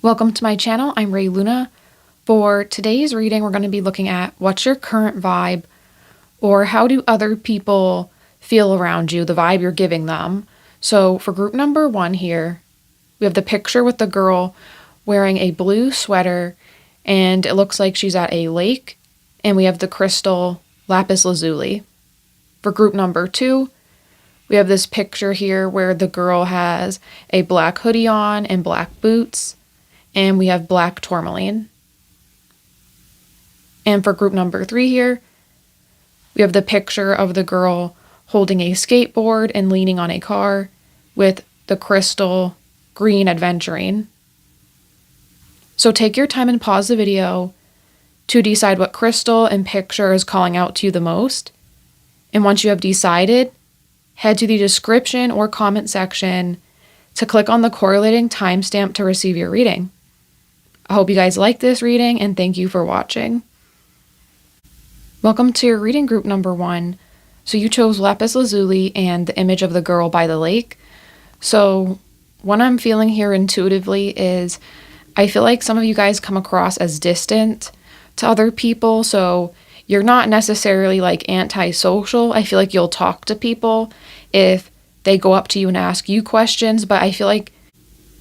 Welcome to my channel. I'm Ray Luna. For today's reading, we're going to be looking at what's your current vibe, or how do other people feel around you, the vibe you're giving them. So for group number 1 here, we have the picture with the girl wearing a blue sweater, and it looks like she's at a lake, and we have the crystal Lapis Lazuli. For group number 2, we have this picture here where the girl has a black hoodie on and black boots, and we have black Tourmaline. And for group number 3 here, we have the picture of the girl holding a skateboard and leaning on a car with the crystal green Aventurine. So take your time and pause the video to decide what crystal and picture is calling out to you the most. And once you have decided, head to the description or comment section to click on the correlating timestamp to receive your reading. I hope you guys like this reading, and thank you for watching. Welcome to your reading group number 1. So you chose Lapis Lazuli and the image of the girl by the lake. So what I'm feeling here intuitively is I feel like some of you guys come across as distant to other people. So you're not necessarily like antisocial. I feel like you'll talk to people if they go up to you and ask you questions, but I feel like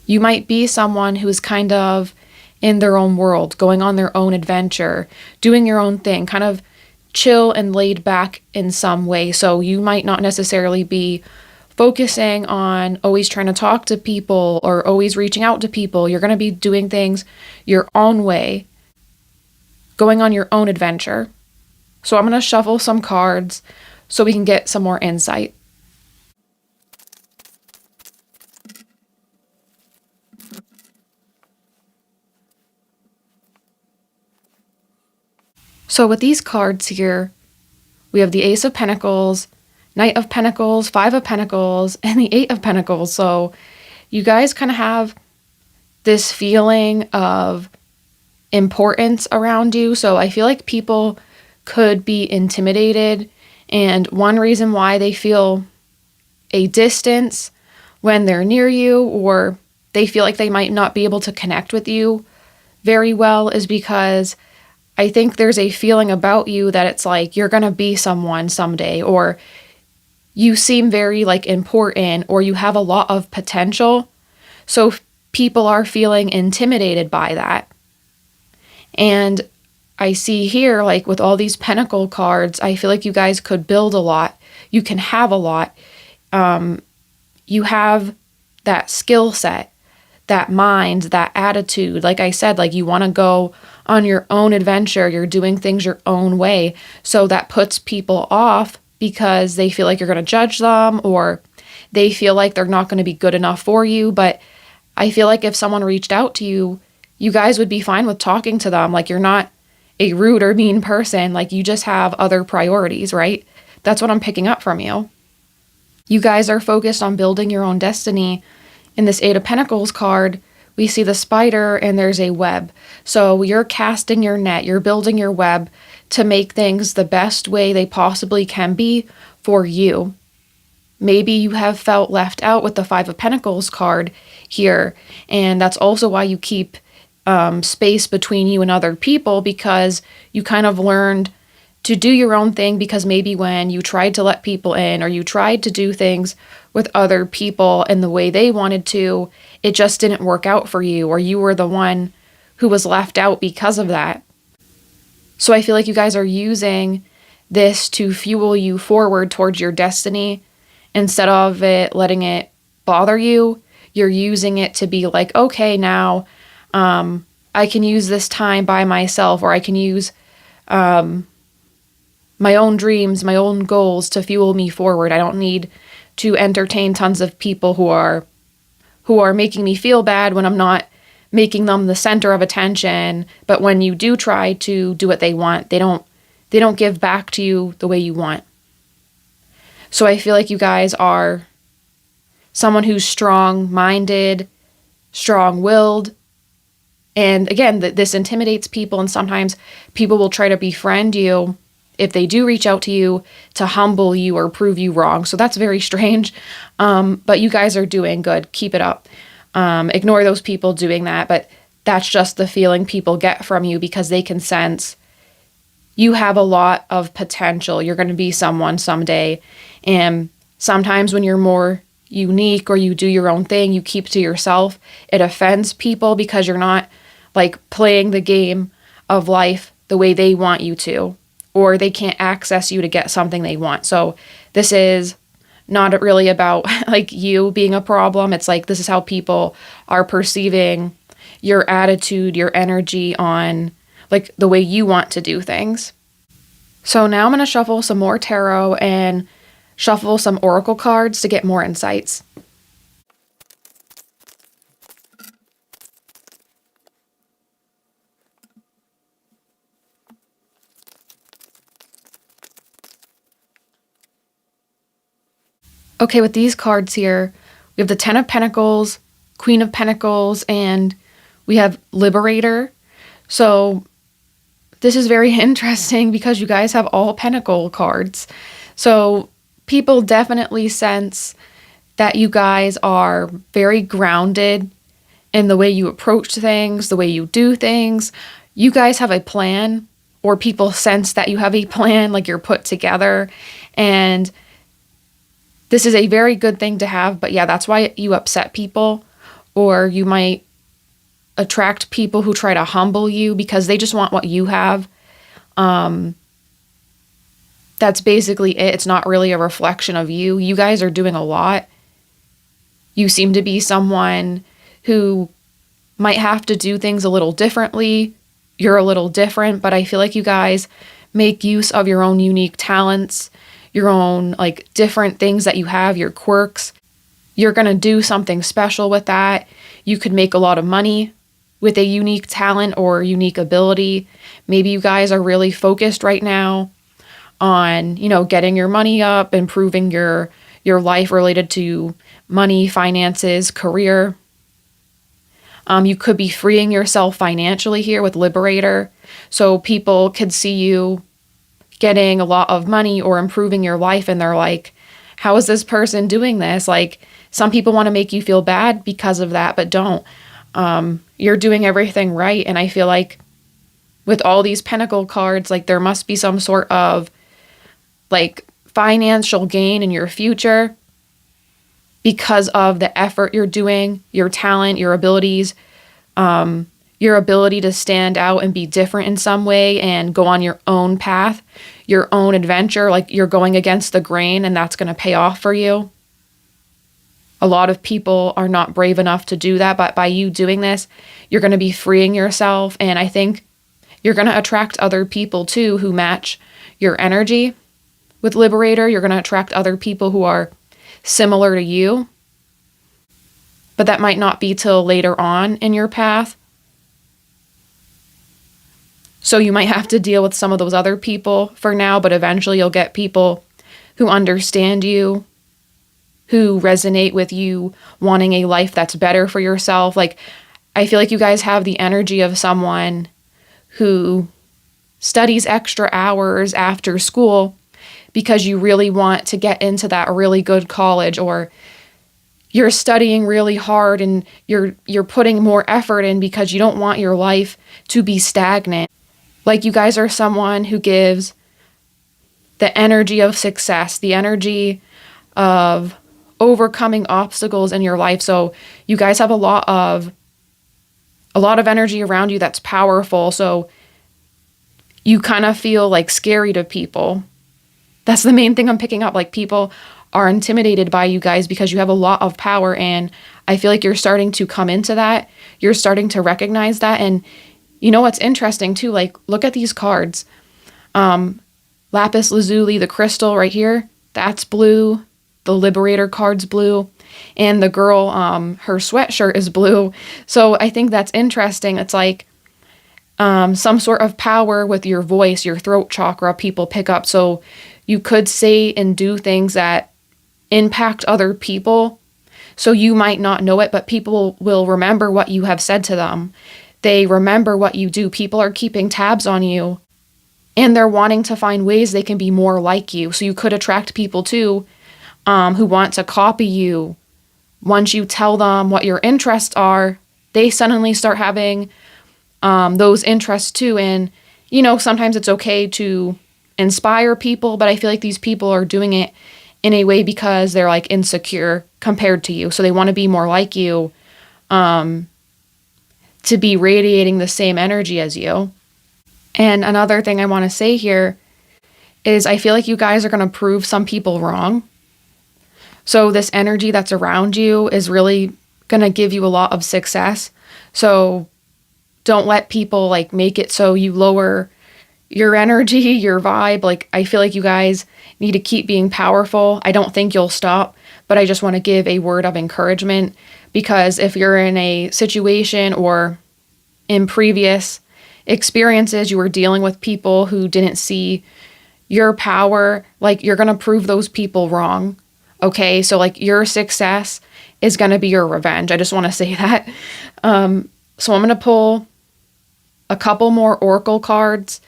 you might be someone who is kind of in their own world, going on their own adventure, doing your own thing, kind of chill and laid back in some way. So you might not necessarily be focusing on always trying to talk to people or always reaching out to people. You're going to be doing things your own way, going on your own adventure. So I'm going to shuffle some cards so we can get some more insight. So with these cards here, we have the Ace of Pentacles, Knight of Pentacles, Five of Pentacles, and the Eight of Pentacles. So you guys kind of have this feeling of importance around you. So I feel like people could be intimidated, and one reason why they feel a distance when they're near you, or they feel like they might not be able to connect with you very well, is because I think there's a feeling about you that it's like you're going to be someone someday, or you seem very like important, or you have a lot of potential. So people are feeling intimidated by that. And I see here, like with all these pentacle cards, I feel like you guys could build a lot. You can have a lot. You have that skill set, that mind, that attitude. Like I said, like you want to go on your own adventure. You're doing things your own way. So that puts people off because they feel like you're going to judge them, or they feel like they're not going to be good enough for you. But I feel like if someone reached out to you, you guys would be fine with talking to them. Like you're not a rude or mean person. Like you just have other priorities, right? That's what I'm picking up from you. You guys are focused on building your own destiny. In this Eight of Pentacles card, we see the spider and there's a web. So you're casting your net, you're building your web to make things the best way they possibly can be for you. Maybe you have felt left out with the Five of Pentacles card here, and that's also why you keep space between you and other people, because you kind of learned to do your own thing, because maybe when you tried to let people in, or you tried to do things with other people in the way they wanted to, it just didn't work out for you, or you were the one who was left out because of that. So I feel like you guys are using this to fuel you forward towards your destiny. Instead of it letting it bother you, you're using it to be like, okay, now I can use this time by myself, or I can use my own dreams, my own goals to fuel me forward. I don't need to entertain tons of people who are making me feel bad when I'm not making them the center of attention. But when you do try to do what they want, they don't give back to you the way you want. So I feel like you guys are someone who's strong-minded, strong-willed. And again, this intimidates people, and sometimes people will try to befriend you if they do reach out to you to humble you or prove you wrong. So that's very strange. But you guys are doing good. Keep it up. Ignore those people doing that. But that's just the feeling people get from you because they can sense you have a lot of potential. You're going to be someone someday. And sometimes when you're more unique or you do your own thing, you keep to yourself, it offends people because you're not like playing the game of life the way they want you to, or they can't access you to get something they want. So this is not really about like you being a problem. It's like this is how people are perceiving your attitude, your energy on like the way you want to do things. So now I'm going to shuffle some more tarot and shuffle some oracle cards to get more insights. Okay, with these cards here, we have the Ten of Pentacles, Queen of Pentacles, and we have Liberator. So this is very interesting because you guys have all Pentacle cards. So people definitely sense that you guys are very grounded in the way you approach things, the way you do things. You guys have a plan, or people sense that you have a plan, like you're put together. And this is a very good thing to have, but yeah, that's why you upset people, or you might attract people who try to humble you because they just want what you have. That's basically it. It's not really a reflection of you. You guys are doing a lot. You seem to be someone who might have to do things a little differently. You're a little different, but I feel like you guys make use of your own unique talents, your own like different things that you have, your quirks. You're going to do something special with that. You could make a lot of money with a unique talent or unique ability. Maybe you guys are really focused right now on, getting your money up, improving your life related to money, finances, career. You could be freeing yourself financially here with Liberator. So people could see you getting a lot of money or improving your life, and they're like, how is this person doing this? Like, some people want to make you feel bad because of that, but don't. You're doing everything right. And I feel like with all these Pentacle cards, like there must be some sort of like financial gain in your future because of the effort you're doing, your talent, your abilities, your ability to stand out and be different in some way and go on your own path, your own adventure. Like you're going against the grain, and that's going to pay off for you. A lot of people are not brave enough to do that, but by you doing this, you're going to be freeing yourself. And I think you're going to attract other people too who match your energy. With Liberator, you're going to attract other people who are similar to you, but that might not be till later on in your path. So you might have to deal with some of those other people for now, but eventually you'll get people who understand you, who resonate with you wanting a life that's better for yourself. Like, I feel like you guys have the energy of someone who studies extra hours after school because you really want to get into that really good college, or you're studying really hard and you're putting more effort in because you don't want your life to be stagnant. Like, you guys are someone who gives the energy of success, the energy of overcoming obstacles in your life. So you guys have a lot of energy around you that's powerful. So you kind of feel like scary to people. That's the main thing I'm picking up. Like, people are intimidated by you guys because you have a lot of power. And I feel like you're starting to come into that. You're starting to recognize that. And you know what's interesting too? Like, look at these cards. Lapis Lazuli, the crystal right here, that's blue. The Liberator card's blue. And the girl, her sweatshirt is blue. So I think that's interesting. It's like some sort of power with your voice, your throat chakra, people pick up. So you could say and do things that impact other people. So you might not know it, but people will remember what you have said to them. They remember what you do. People are keeping tabs on you, and they're wanting to find ways they can be more like you. So you could attract people too who want to copy you. Once you tell them what your interests are, they suddenly start having those interests too. And, sometimes it's okay to inspire people, but I feel like these people are doing it in a way because they're like insecure compared to you. So they want to be more like you, to be radiating the same energy as you. And another thing I want to say here is I feel like you guys are going to prove some people wrong. So this energy that's around you is really going to give you a lot of success. So don't let people like make it so you lower your energy, your vibe. Like, I feel like you guys need to keep being powerful. I don't think you'll stop, but I just want to give a word of encouragement, because if you're in a situation or in previous experiences, you were dealing with people who didn't see your power, like, you're going to prove those people wrong. Okay. So like, your success is going to be your revenge. I just want to say that. So I'm going to pull a couple more oracle cards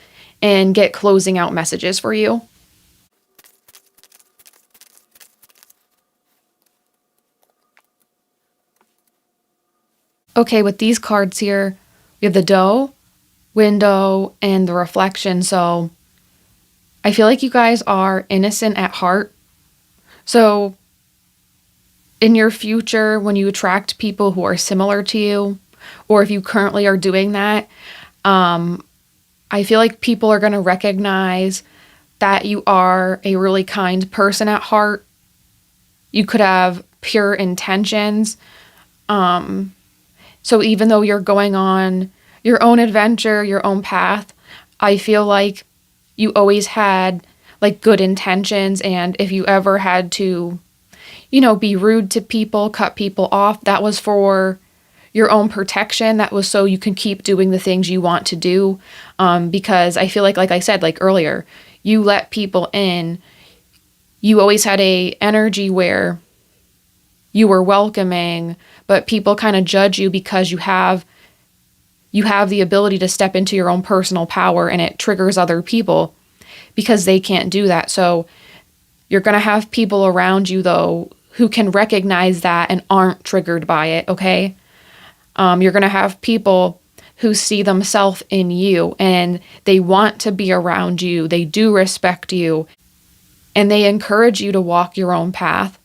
and get closing out messages for you. Okay, with these cards here, we have the doe, window, and the reflection. So I feel like you guys are innocent at heart. So in your future, when you attract people who are similar to you, or if you currently are doing that, I feel like people are going to recognize that you are a really kind person at heart. You could have pure intentions. So even though you're going on your own adventure, your own path, I feel like you always had like good intentions. And if you ever had to, be rude to people, cut people off, that was for your own protection. That was so you can keep doing the things you want to do. Because I feel like I said, like earlier, you let people in. You always had a energy where you were welcoming, but people kind of judge you because you have the ability to step into your own personal power, and it triggers other people because they can't do that. So you're going to have people around you though who can recognize that and aren't triggered by it. Okay. You're going to have people who see themselves in you and they want to be around you. They do respect you and they encourage you to walk your own path.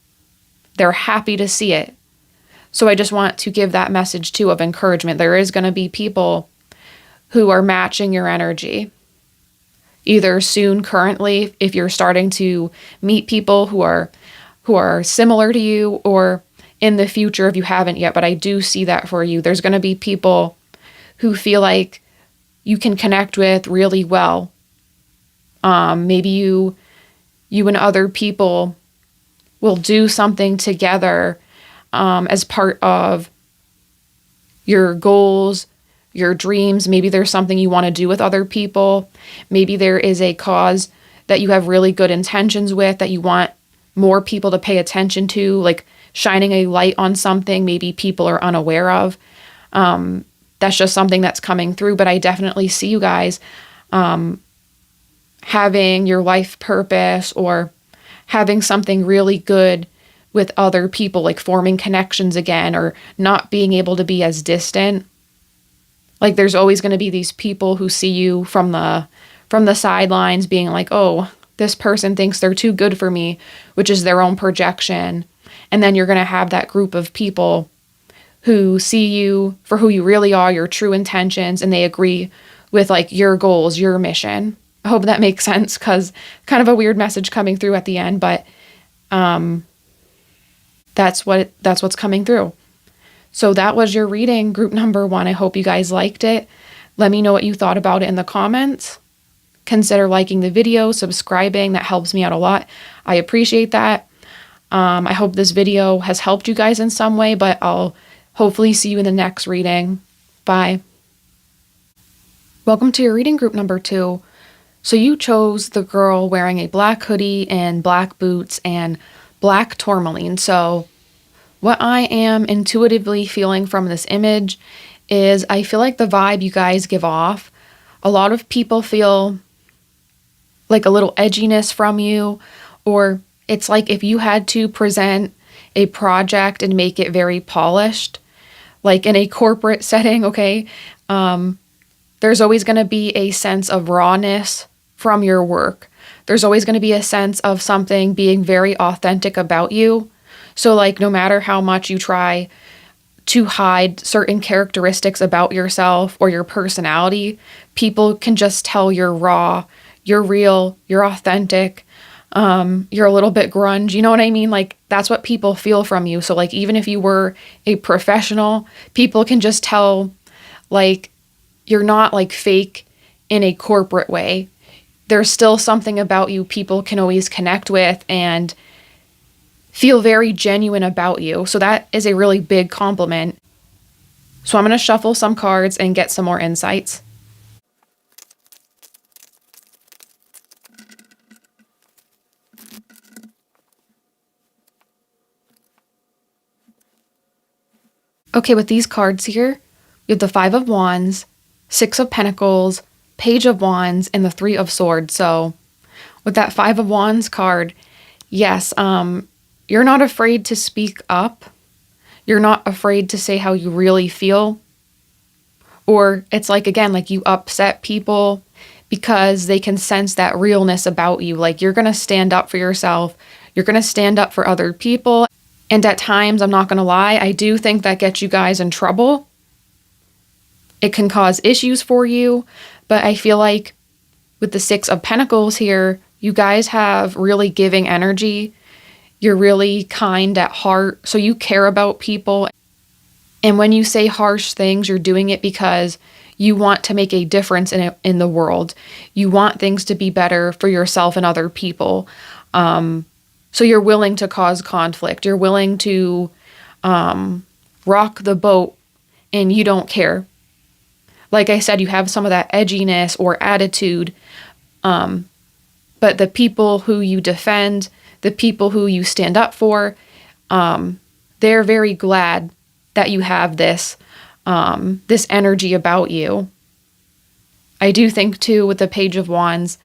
They're happy to see it. So I just want to give that message too of encouragement. There is going to be people who are matching your energy. Either soon, currently, if you're starting to meet people who are similar to you, or in the future if you haven't yet, but I do see that for you. There's going to be people who feel like you can connect with really well. Maybe you and other people will do something together as part of your goals, your dreams. Maybe there's something you want to do with other people. Maybe there is a cause that you have really good intentions with that you want more people to pay attention to, like shining a light on something maybe people are unaware of. That's just something that's coming through, but I definitely see you guys having your life purpose or having something really good with other people, like forming connections again, or not being able to be as distant. Like there's always going to be these people who see you from the sidelines being like, oh, this person thinks they're too good for me, which is their own projection. And then you're going to have that group of people who see you for who you really are, your true intentions, and they agree with like your goals, your mission. I hope that makes sense, because kind of a weird message coming through at the end, but that's what's coming through. So that was your reading, group number 1. I hope you guys liked it. Let me know what you thought about it in the comments. Consider liking the video, subscribing. That helps me out a lot. I appreciate that. I hope this video has helped you guys in some way, but I'll hopefully see you in the next reading. Bye. Welcome to your reading, group number 2. So you chose the girl wearing a black hoodie and black boots and black tourmaline. So what I am intuitively feeling from this image is I feel like the vibe you guys give off, a lot of people feel like a little edginess from you, or it's like if you had to present a project and make it very polished, like in a corporate setting, okay, there's always going to be a sense of rawness from your work. There's always going to be a sense of something being very authentic about you. So, like, no matter how much you try to hide certain characteristics about yourself or your personality, people can just tell you're raw, you're real, you're authentic, you're a little bit grunge. You know what I mean? Like, that's what people feel from you. So, like, even if you were a professional, people can just tell, like, you're not like fake in a corporate way. There's still something about you people can always connect with and feel very genuine about you. So that is a really big compliment. So I'm going to shuffle some cards and get some more insights. Okay, with these cards here, we have the Five of Wands, Six of Pentacles, Page of Wands, and the Three of Swords. So with that Five of Wands card, yes, you're not afraid to speak up. You're not afraid to say how you really feel. Or it's like, again, like you upset people because they can sense that realness about you. Like you're going to stand up for yourself. You're going to stand up for other people. And at times, I'm not going to lie, I do think that gets you guys in trouble. It can cause issues for you. But I feel like with the Six of Pentacles here, you guys have really giving energy. You're really kind at heart. So you care about people. And when you say harsh things, you're doing it because you want to make a difference in the world. You want things to be better for yourself and other people. So you're willing to cause conflict. You're willing to rock the boat and you don't care. Like I said, you have some of that edginess or attitude. But the people who you defend, the people who you stand up for, they're very glad that you have this energy about you. I do think too with the Page of Wands,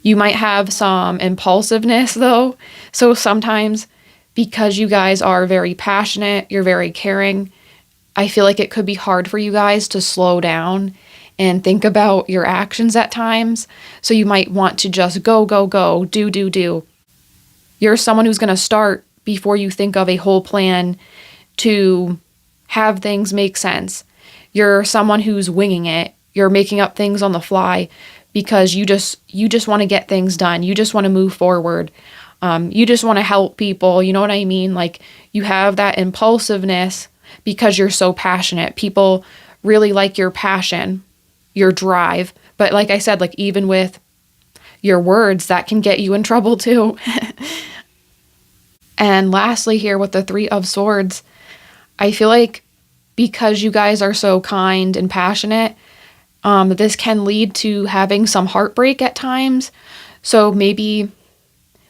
you might have some impulsiveness though. So sometimes because you guys are very passionate, you're very caring, I feel like it could be hard for you guys to slow down and think about your actions at times. So you might want to just go, do. You're someone who's going to start before you think of a whole plan to have things make sense. You're someone who's winging it. You're making up things on the fly because you just want to get things done. You just want to move forward. You just want to help people. You know what I mean? Like you have that impulsiveness because you're so passionate. People really like your passion, your drive. But like I said, like even with your words, that can get you in trouble too. And lastly here with the Three of Swords, I feel like because you guys are so kind and passionate, this can lead to having some heartbreak at times. So maybe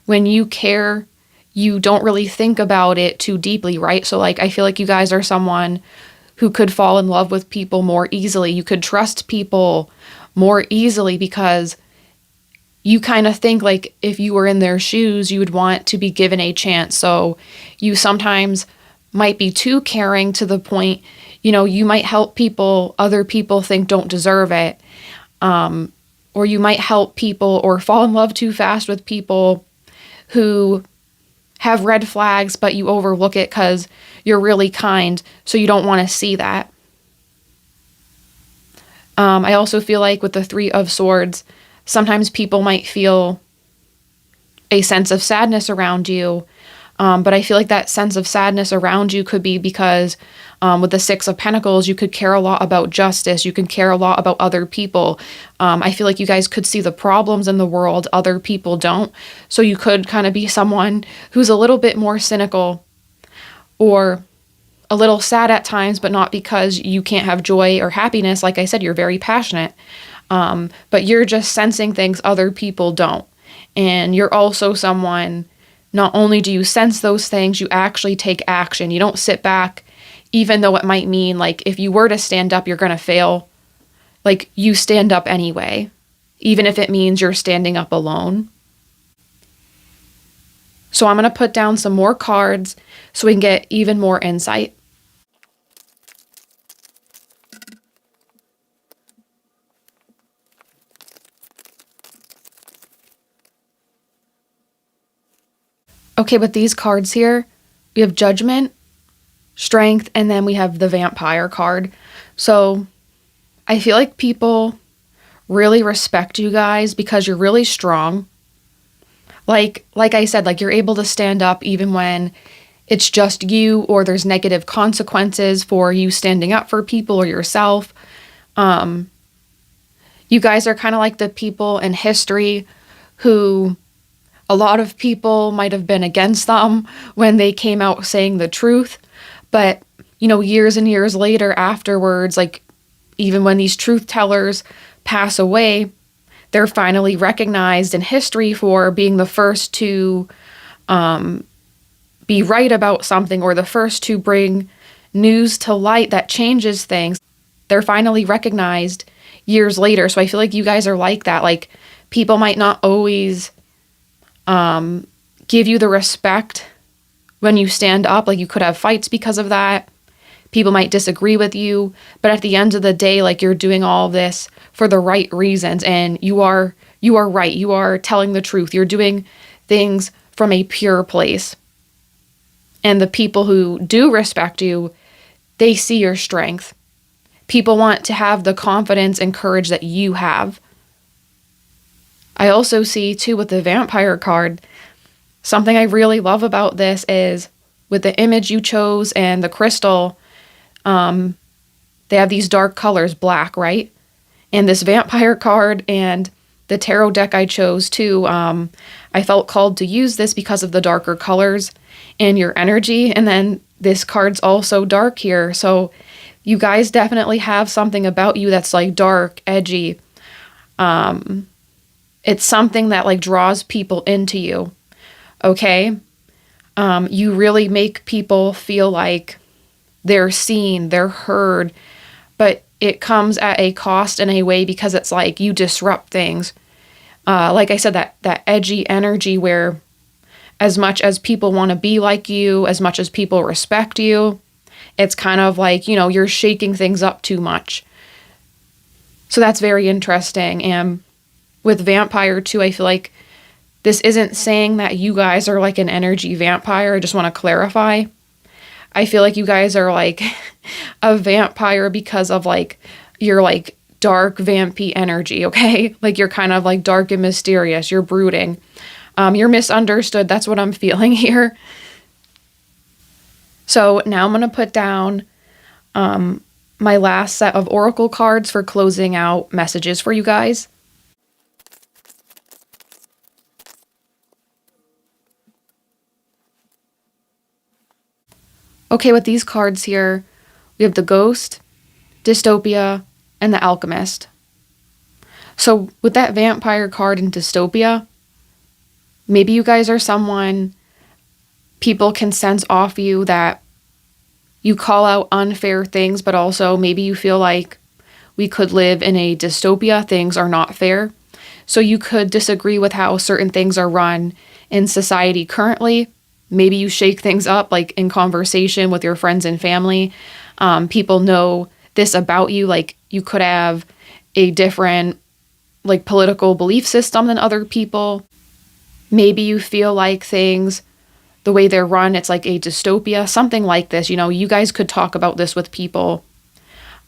when you care, you don't really think about it too deeply, right? So like, I feel like you guys are someone who could fall in love with people more easily. You could trust people more easily because you kind of think like if you were in their shoes, you would want to be given a chance. So you sometimes might be too caring to the point, you know, you might help people other people think don't deserve it. Or you might help people or fall in love too fast with people who have red flags, but you overlook it because you're really kind. So you don't want to see that. I also feel like with the Three of Swords, sometimes people might feel a sense of sadness around you. But I feel like that sense of sadness around you could be because with the Six of Pentacles, you could care a lot about justice. You can care a lot about other people. I feel like you guys could see the problems in the world. Other people don't. So you could kind of be someone who's a little bit more cynical or a little sad at times, but not because you can't have joy or happiness. Like I said, you're very passionate. But you're just sensing things other people don't. And you're also someone, not only do you sense those things, you actually take action. You don't sit back, even though it might mean like if you were to stand up, you're going to fail. Like you stand up anyway, even if it means you're standing up alone. So I'm going to put down some more cards so we can get even more insight. Okay, with these cards here, we have Judgment, Strength, and then we have the Vampire card. So I feel like people really respect you guys because you're really strong. Like I said, like you're able to stand up even when it's just you or there's negative consequences for you standing up for people or yourself. You guys are kind of like the people in history who a lot of people might have been against them when they came out saying the truth. But, years and years later afterwards, like even when these truth tellers pass away, they're finally recognized in history for being the first to be right about something or the first to bring news to light that changes things. They're finally recognized years later. So I feel like you guys are like that. Like people might not always give you the respect when you stand up. Like you could have fights because of that. People might disagree with you, but at the end of the day, like you're doing all this for the right reasons, and you are right. You are telling the truth. You're doing things from a pure place. And the people who do respect you, they see your strength. People want to have the confidence and courage that you have. I also see too with the Vampire card, something I really love about this is with the image you chose and the crystal, they have these dark colors, black, right? And this Vampire card and the tarot deck I chose too, I felt called to use this because of the darker colors and your energy. And then this card's also dark here. So you guys definitely have something about you that's like dark, edgy. It's something that like draws people into you. Okay? You really make people feel like they're seen, they're heard, but it comes at a cost in a way because it's like you disrupt things. Like I said, that edgy energy where as much as people want to be like you, as much as people respect you, it's kind of like, you're shaking things up too much. So that's very interesting. And with Vampire too, I feel like this isn't saying that you guys are like an energy vampire. I just want to clarify. I feel like you guys are like a vampire because of like your like dark vampy energy, okay? Like you're kind of like dark and mysterious. You're brooding. You're misunderstood. That's what I'm feeling here. So now I'm going to put down my last set of oracle cards for closing out messages for you guys. Okay, with these cards here, we have the Ghost, Dystopia, and the Alchemist. So with that Vampire card and Dystopia, maybe you guys are someone people can sense off you that you call out unfair things, but also maybe you feel like we could live in a dystopia, things are not fair. So you could disagree with how certain things are run in society currently. Maybe you shake things up like in conversation with your friends and family. People know this about you. Like you could have a different like political belief system than other people. Maybe you feel like things, the way they're run, it's like a dystopia, something like this. You guys could talk about this with people.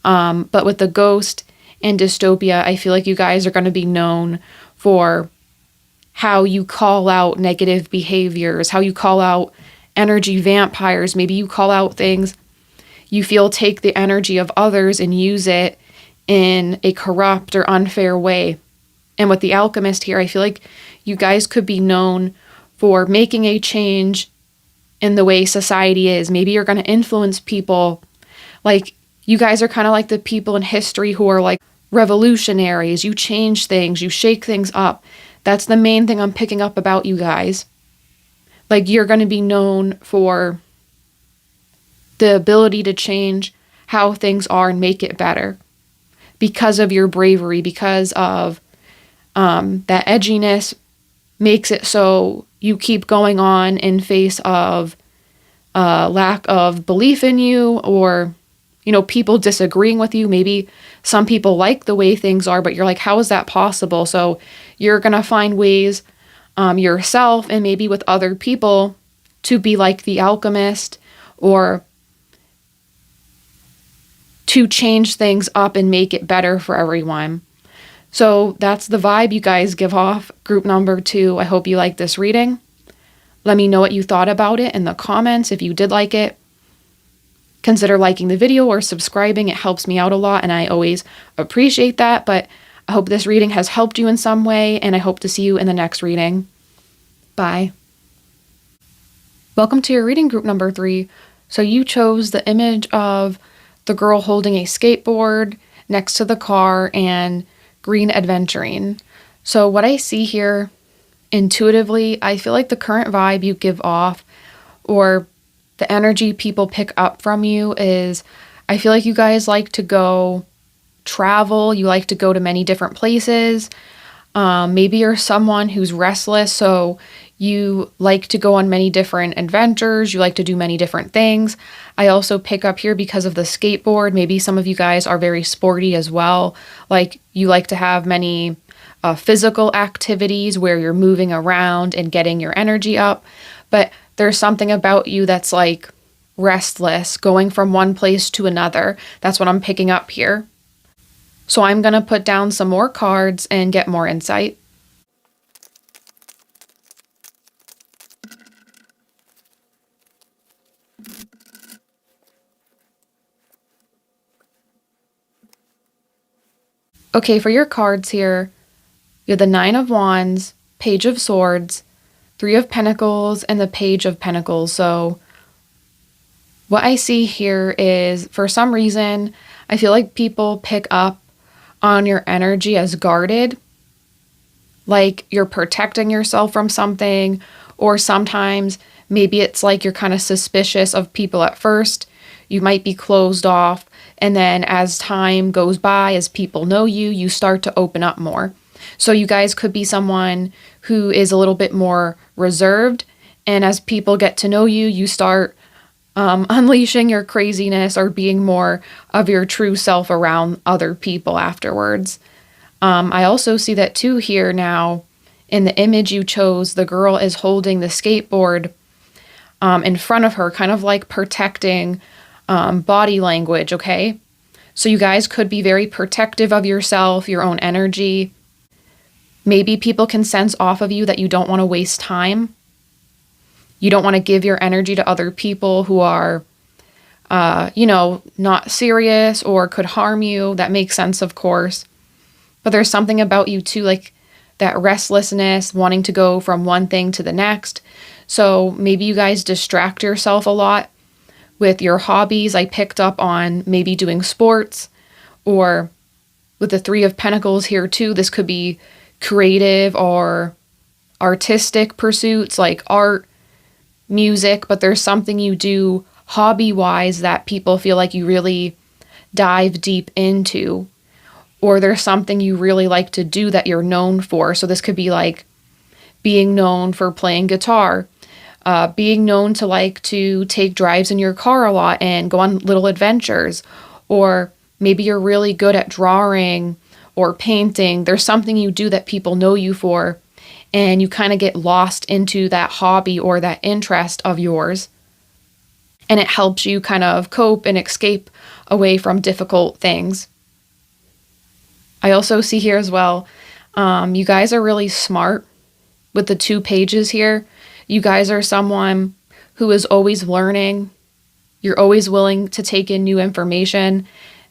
But with the Ghost and Dystopia, I feel like you guys are going to be known for how you call out negative behaviors, how you call out energy vampires. Maybe you call out things you feel take the energy of others and use it in a corrupt or unfair way. And with the Alchemist here, I feel like you guys could be known for making a change in the way society is. Maybe you're going to influence people. Like you guys are kind of like the people in history who are like revolutionaries. You change things, you shake things up. That's the main thing I'm picking up about you guys. Like you're going to be known for the ability to change how things are and make it better because of your bravery, because of that edginess makes it so you keep going on in face of lack of belief in you or, people disagreeing with you. Maybe some people like the way things are, but you're like, how is that possible? So you're going to find ways yourself and maybe with other people to be like the alchemist or to change things up and make it better for everyone. So that's the vibe you guys give off. Group number 2. I hope you like this reading. Let me know what you thought about it in the comments if you did like it. Consider liking the video or subscribing. It helps me out a lot and I always appreciate that. But I hope this reading has helped you in some way and I hope to see you in the next reading. Bye. Welcome to your reading group number 3. So you chose the image of the girl holding a skateboard next to the car and green Aventurine. So what I see here intuitively, I feel like the current vibe you give off or the energy people pick up from you is, I feel like you guys like to go travel. You like to go to many different places. Maybe you're someone who's restless, so you like to go on many different adventures. You like to do many different things. I also pick up here because of the skateboard. Maybe some of you guys are very sporty as well. Like you like to have many physical activities where you're moving around and getting your energy up. But there's something about you that's like restless, going from one place to another. That's what I'm picking up here. So I'm going to put down some more cards and get more insight. Okay, for your cards here, you have the 9 of Wands, Page of Swords, 3 of Pentacles, and the Page of Pentacles. So what I see here is, for some reason, I feel like people pick up on your energy as guarded, like you're protecting yourself from something, or sometimes maybe it's like you're kind of suspicious of people at first. You might be closed off, and then as time goes by, as people know you, you start to open up more. So you guys could be someone who is a little bit more reserved, and as people get to know you, you start unleashing your craziness or being more of your true self around other people afterwards. I also see that too here now in the image you chose. The girl is holding the skateboard in front of her, kind of like protecting body language, okay? So you guys could be very protective of yourself, your own energy. Maybe people can sense off of you that you don't want to waste time. You don't want to give your energy to other people who are, not serious or could harm you. That makes sense, of course. But there's something about you too, like that restlessness, wanting to go from one thing to the next. So maybe you guys distract yourself a lot with your hobbies. I picked up on maybe doing sports, or with the 3 of Pentacles here too, this could be creative or artistic pursuits like art, music, but there's something you do hobby-wise that people feel like you really dive deep into, or there's something you really like to do that you're known for. So this could be like being known for playing guitar, being known to like to take drives in your car a lot and go on little adventures, or maybe you're really good at drawing or painting. There's something you do that people know you for, and you kind of get lost into that hobby or that interest of yours, and it helps you kind of cope and escape away from difficult things. I also see here as well, you guys are really smart with the 2 pages here. You guys are someone who is always learning. You're always willing to take in new information.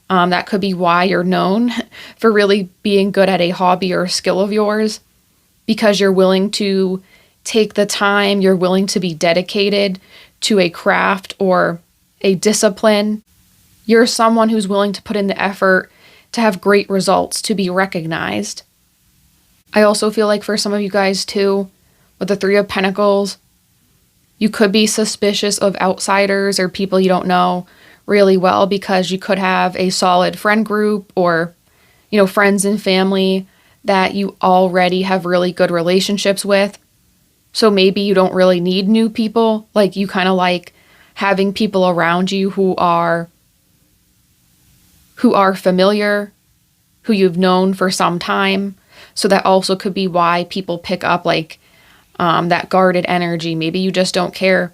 That could be why you're known for really being good at a hobby or a skill of yours, because you're willing to take the time, you're willing to be dedicated to a craft or a discipline. You're someone who's willing to put in the effort to have great results, to be recognized. I also feel like for some of you guys too, with the 3 of Pentacles, you could be suspicious of outsiders or people you don't know really well, because you could have a solid friend group or, friends and family that you already have really good relationships with. So maybe you don't really need new people. Like you kind of like having people around you who are familiar, who you've known for some time. So that also could be why people pick up like that guarded energy. Maybe you just don't care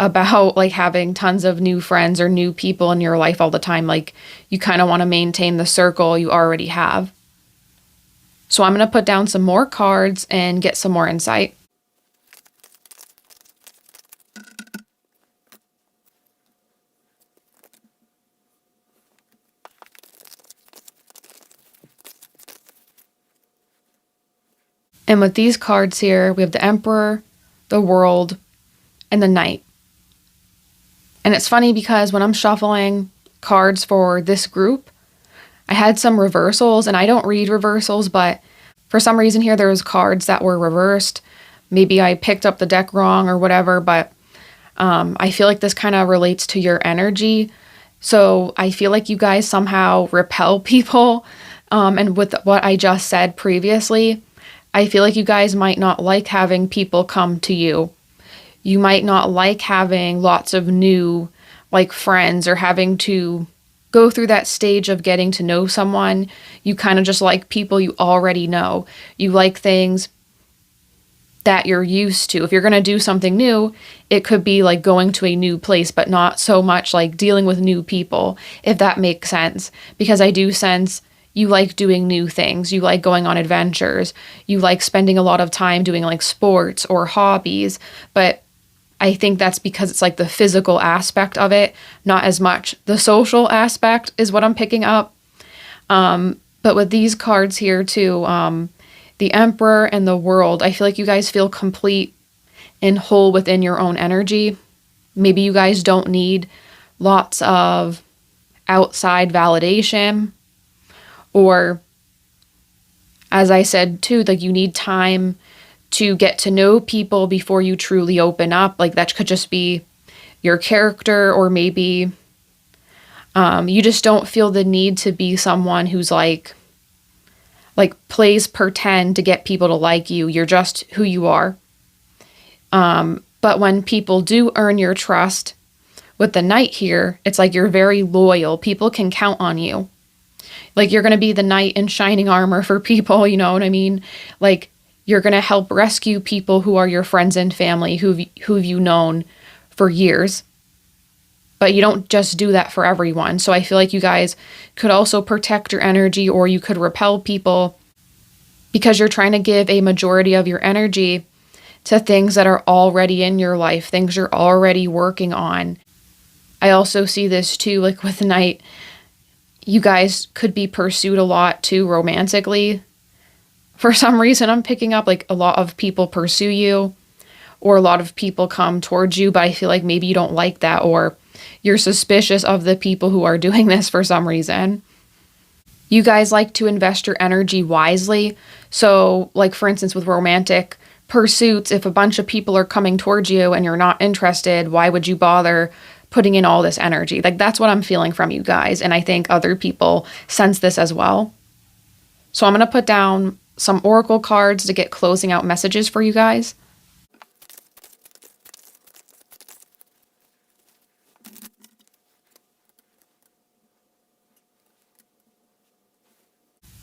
about like having tons of new friends or new people in your life all the time. Like you kind of want to maintain the circle you already have. So I'm going to put down some more cards and get some more insight. And with these cards here, we have the Emperor, the World, and the Knight. And it's funny because when I'm shuffling cards for this group, I had some reversals, and I don't read reversals, but for some reason here there was cards that were reversed. Maybe I picked up the deck wrong or whatever, but I feel like this kind of relates to your energy. So I feel like you guys somehow repel people. And with what I just said previously, I feel like you guys might not like having people come to you. You might not like having lots of new like friends or having to go through that stage of getting to know someone. You kind of just like people you already know. You like things that you're used to. If you're going to do something new, it could be like going to a new place, but not so much like dealing with new people, if that makes sense. Because I do sense you like doing new things. You like going on adventures. You like spending a lot of time doing like sports or hobbies. But I think that's because it's like the physical aspect of it, not as much the social aspect is what I'm picking up. But with these cards here too, the Emperor and the World, I feel like you guys feel complete and whole within your own energy. Maybe you guys don't need lots of outside validation, or as I said too, like you need time to get to know people before you truly open up. Like that could just be your character, or maybe you just don't feel the need to be someone who's like plays pretend to get people to like you. You're just who you are. But when people do earn your trust, with the Knight here, it's like you're very loyal. People can count on you. Like you're going to be the knight in shining armor for people, you know what I mean? Like you're going to help rescue people who are your friends and family who've you known for years. But you don't just do that for everyone. So I feel like you guys could also protect your energy, or you could repel people because you're trying to give a majority of your energy to things that are already in your life, things you're already working on. I also see this too, like with Knight, you guys could be pursued a lot too romantically. For some reason, I'm picking up like a lot of people pursue you, or a lot of people come towards you, but I feel like maybe you don't like that, or you're suspicious of the people who are doing this for some reason. You guys like to invest your energy wisely. So like for instance, with romantic pursuits, if a bunch of people are coming towards you and you're not interested, why would you bother putting in all this energy? Like that's what I'm feeling from you guys. And I think other people sense this as well. So I'm going to put down some oracle cards to get closing out messages for you guys.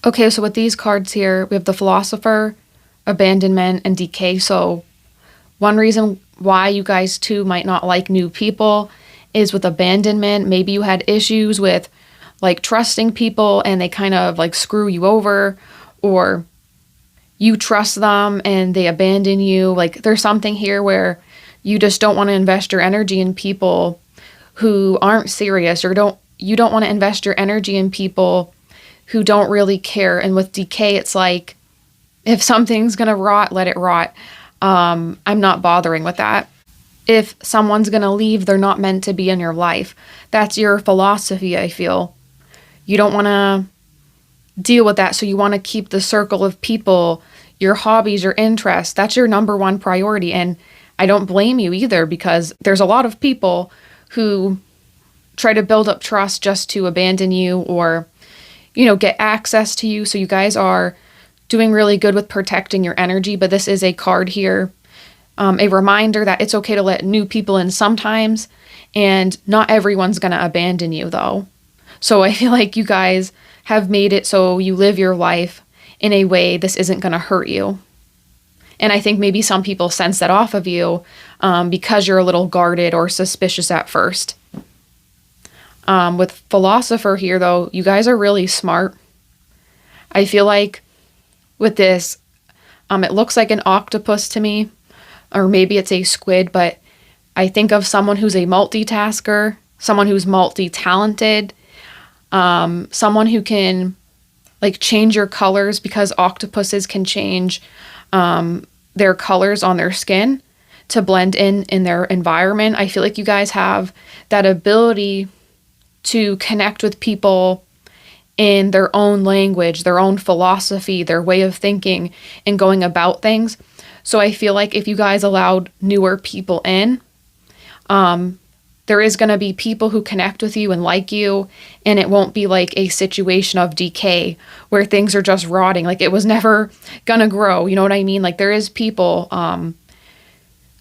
Okay, so with these cards here, we have the Philosopher, Abandonment, and Decay. So one reason why you guys too might not like new people is with abandonment. Maybe you had issues with like trusting people and they kind of like screw you over, or you trust them and they abandon you. Like there's something here where you just don't want to invest your energy in people who aren't serious, or you don't want to invest your energy in people who don't really care. And with Decay, it's like if something's gonna rot, let it rot. I'm not bothering with that. If someone's going to leave, they're not meant to be in your life. That's your philosophy, I feel. You don't want to deal with that, so you want to keep the circle of people, your hobbies, your interests. That's your number one priority, and I don't blame you either, because there's a lot of people who try to build up trust just to abandon you, or, you know, get access to you. So you guys are doing really good with protecting your energy, but this is a card here. A reminder that it's okay to let new people in sometimes, and not everyone's going to abandon you though. So I feel like you guys have made it so you live your life in a way this isn't going to hurt you. And I think maybe some people sense that off of you because you're a little guarded or suspicious at first. With Philosopher here, though, you guys are really smart. I feel like with this, it looks like an octopus to me, or maybe it's a squid, but I think of someone who's a multitasker, someone who's multi-talented, someone who can like change your colors, because octopuses can change their colors on their skin to blend in their environment. I feel like you guys have that ability to connect with people in their own language, their own philosophy, their way of thinking and going about things. So I feel like if you guys allowed newer people in, there is going to be people who connect with you and like you, and it won't be like a situation of decay where things are just rotting. Like it was never going to grow. You know what I mean? Like there is people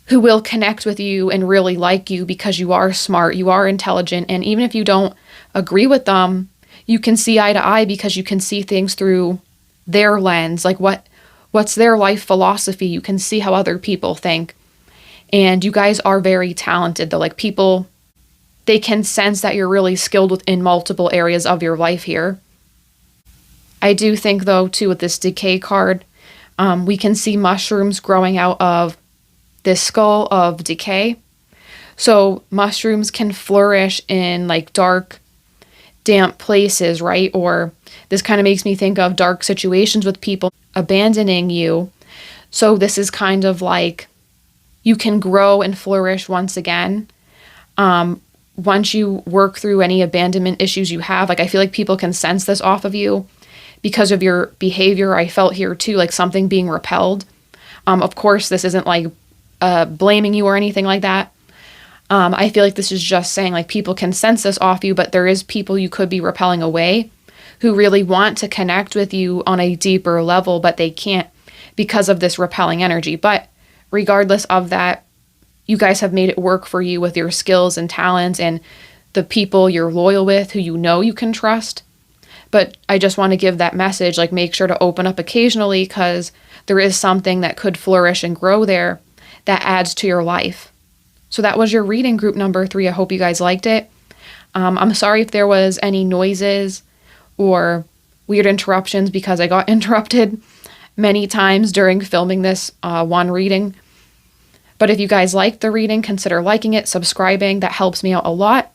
who will connect with you and really like you because you are smart, you are intelligent, and even if you don't agree with them, you can see eye to eye because you can see things through their lens. Like what's their life philosophy? You can see how other people think. And you guys are very talented though. Like people, they can sense that you're really skilled within multiple areas of your life here. I do think though too with this decay card, we can see mushrooms growing out of this skull of decay. So mushrooms can flourish in like dark, damp places, right? Or this kind of makes me think of dark situations with people abandoning you. So this is kind of like you can grow and flourish once again. Once you work through any abandonment issues you have, like I feel like people can sense this off of you because of your behavior. I felt here too, like something being repelled. Of course, this isn't like blaming you or anything like that. I feel like this is just saying like people can sense this off you, but there is people you could be repelling away who really want to connect with you on a deeper level, but they can't because of this repelling energy. But regardless of that, you guys have made it work for you with your skills and talents and the people you're loyal with who you know you can trust. But I just want to give that message, like make sure to open up occasionally because there is something that could flourish and grow there that adds to your life. So that was your reading, group number 3. I hope you guys liked it. I'm sorry if there was any noises or weird interruptions because I got interrupted many times during filming this one reading. But if you guys liked the reading, consider liking it, subscribing. That helps me out a lot.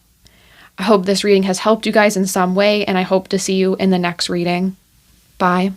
I hope this reading has helped you guys in some way, and I hope to see you in the next reading. Bye.